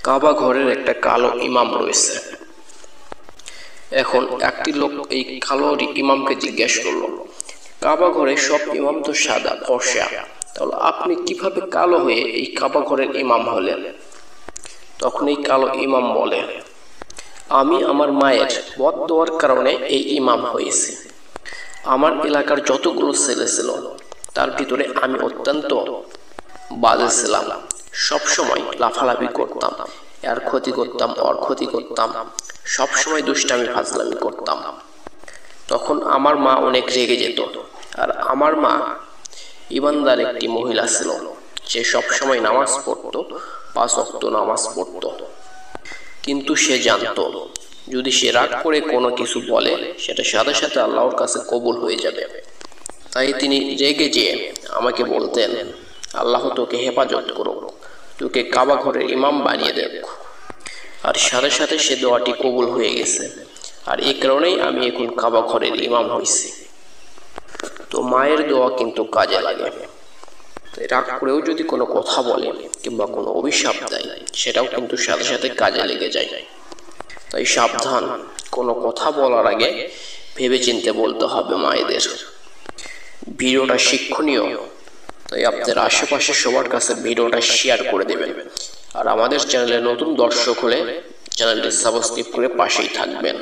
কাবা ঘরের একটা কালো ইমাম রয়েছে। এখন একটি লোক এই কালো ইমামকে জিজ্ঞেস করলো, কাবা ঘরে সব ইমাম তো সাদা ফর্সা, তাহলে আপনি কিভাবে কালো হয়ে এই কাবা ঘরের ইমাম হলেন? তখন এই কালো ইমাম বলে, আমি আমার মায়ের বদদোয়ার কারণে এই ইমাম হয়েছি। আমার এলাকার যতগুলো ছেলে ছিল তার ভিতরে আমি অত্যন্ত বাজে ছিলাম, সবসময় লাফালাফি করতাম, এর ক্ষতি করতাম, ওর ক্ষতি করতাম, সবসময় দুষ্টামি ফাজলামি করতাম। তখন আমার মা অনেক রেগে যেত। আর আমার মা ইমানদার একটি মহিলা ছিল, সে সবসময় নামাজ পড়তো, 5 ওয়াক্ত নামাজ পড়তো। কিন্তু সে জানতো যদি সে রাগ করে কোনো কিছু বলে সেটা সাথে সাথে আল্লাহর কাছে কবুল হয়ে যাবে। তাই তিনি রেগে যেয়ে আমাকে বলতেন, আল্লাহ তোকে হেফাজত করুক, তোকে কাবা ঘরের ইমাম বানিয়ে দেব। আর সাথে সাথে সে দোয়াটি কবুল হয়ে গেছে। আর এই কারণেই আমি এখন কাবা ঘরের ইমাম হয়েছি। তো মায়ের দোয়া কিন্তু কাজে লাগে। রাগ করেও যদি কোনো কথা বলে কিংবা কোনো অভিশাপ দেয়, সেটাও কিন্তু সাথে সাথে কাজে লেগে যায়। তাই সাবধান, কোনো কথা বলার আগে ভেবে চিন্তে বলতে হবে মায়েদের। ভিডিওটা শিক্ষণীয়, তাই আপনাদের আশেপাশে সবার কাছে ভিডিওটা শেয়ার করে দেবেন। আর আমাদের চ্যানেলে নতুন দর্শক হলে চ্যানেলটি সাবস্ক্রাইব করে পাশেই থাকবেন।